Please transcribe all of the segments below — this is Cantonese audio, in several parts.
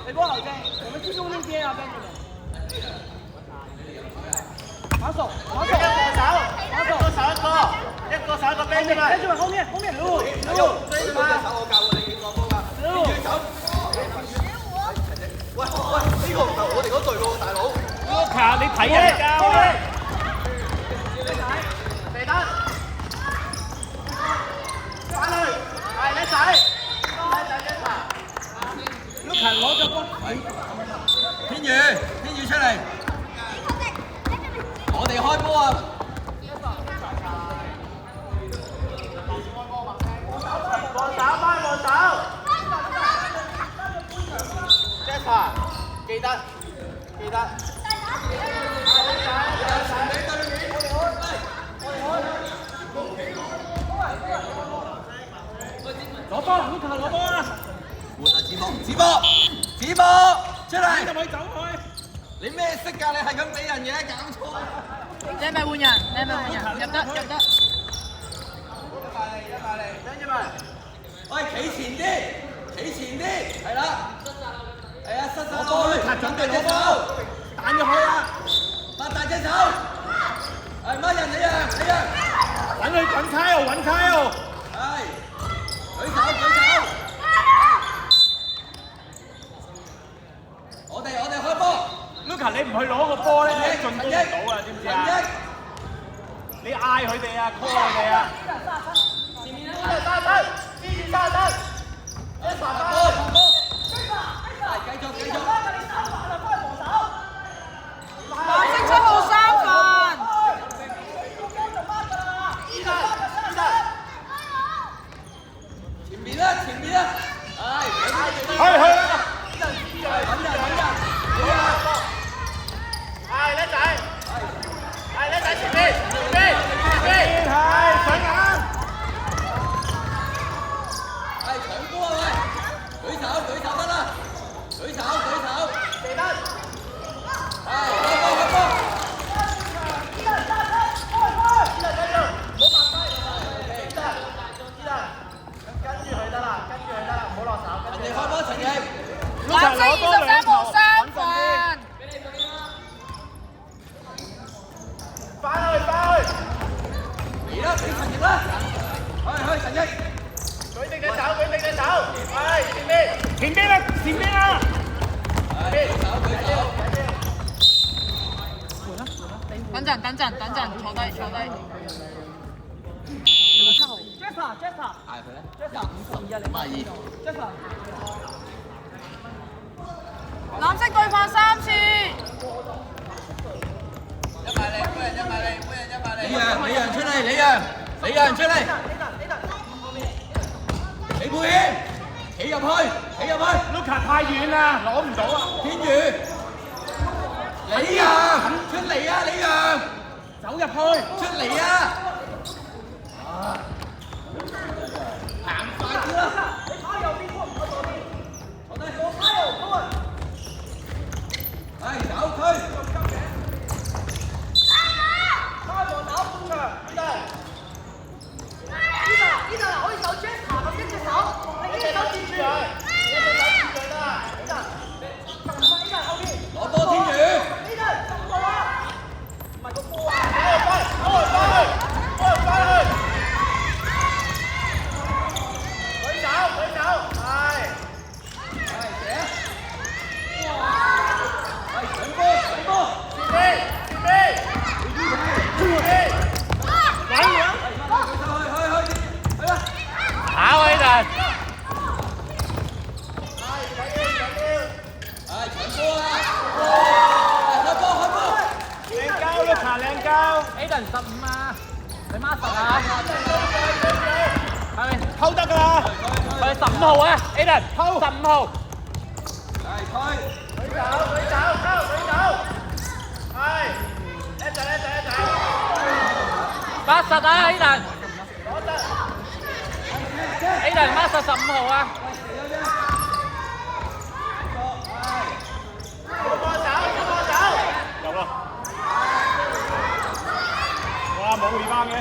你波後正，我們集中那邊啊 Benjamin。跑手，跑手，一個手一個 Benjamin。後面，路，追住嘛。我教過你幾個波㗎。跟住走。喂，呢個唔係我哋嗰隊喎，大佬。Luka，你睇人教啊！肥丹。翻去，係叻仔。Luka 攞咗波。天宇出嚟。我哋開波啊！望手 Jasper 記得攞波，Luka 攞波啊！換啊！子博出嚟！就咪走開！你咩色㗎？你係咁俾人嘅，搞錯！你係咪換人？入得。Benjamin 喂，企前啲，係啦，係啊，塞手落去，準備攞波，彈入去啊！擘大隻手，係乜人你啊？揾Kyle，係，舉手，我哋開波。Luka，你唔去攞個波咧，你進攻唔到啊，知唔知啊？你嗌佢哋啊 ，call 佢哋啊！繼續。藍色7號3分。前面啦，去啦！揾人，叻仔前邊，係上眼。係搶波啊喂！舉手得啦，舉手，肥丹，係開波，跟住佢得啦，唔好落手，跟住人哋開波陳奕，藍色23號3分。翻去，嚟啦，俾陳奕啦，去陳奕，舉定隻手，係前邊，前邊啊！舉手，等陣，坐低。7號。Jasper，嗌佢咧，52啊你，Jasper，藍色對犯3次。一埋嚟，每人一埋嚟，李陽出嚟，李陽出嚟，李佩軒，企入去，Luka 太遠啦，攞唔到啊！天宇，李陽出嚟啊，李陽，走入去，出嚟啊！行快啲啦！你跑右邊波唔好左邊，坐低，左Kyle，係走區。可以手 Jasper 咁一隻手，另一隻手接住佢，後邊攞波天宇，唔係個波啊！舉手，係搶波，前邊，跑啊呢靚交 Luka 靚交 ，Aiden 15啊，你孖10啊，係偷得㗎啦，佢15號啊 ，Aiden 偷15號，舉手，係叻仔， 80啊 Aiden 孖10 15號啊，入啦，哇冇rebound嘅。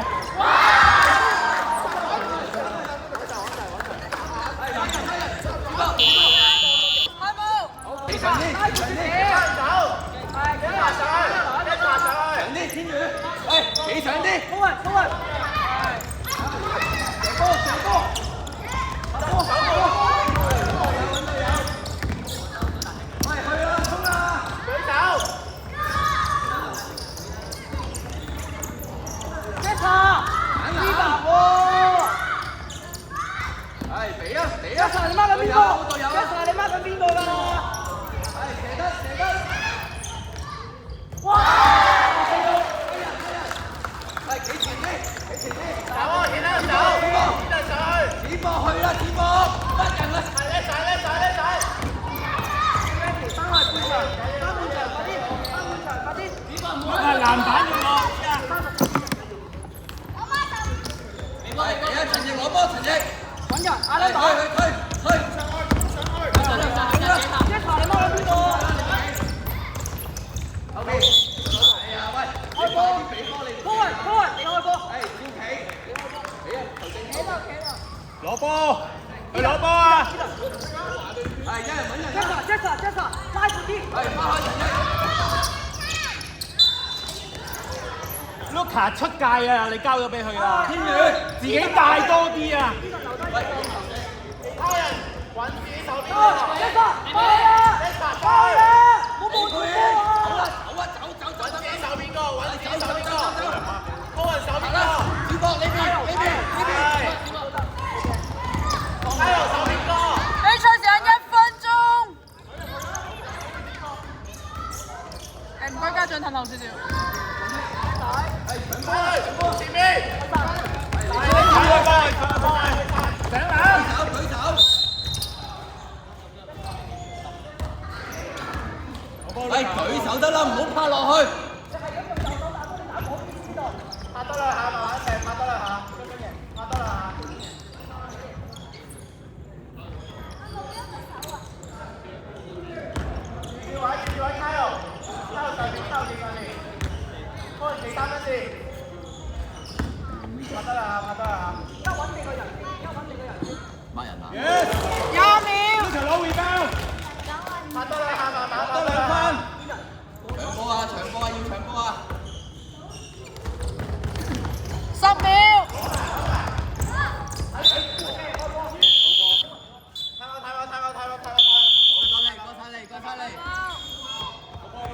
開波。波，去攞波啊！係一人揾人。Jessa，拉住啲。係翻開陳一。 Luka 出界啊！你交咗俾佢啦，天宇自己帶多啲啊！他人揾自己手邊個。Jessa，快啦！冇冇錯啊！走啦，走，揾自己手邊個，揾自己手邊個。走。高人手邊個。小博呢邊。加油手邊個。比賽時間1分鐘。唔該家長褪後少少。前面。舉手。舉手得啦，唔好拍落去。拍多兩下，慢慢射，拍多兩下，拍多兩下。注意位，卡油上邊，卡油點緊你？高人企3分線。拍多兩下，拍多兩下。抹人啊！ 20秒。Luka 攞 rebound，拍多兩下，慢慢多2分。長波啊，要長波啊！10秒。睇我。過晒嚟。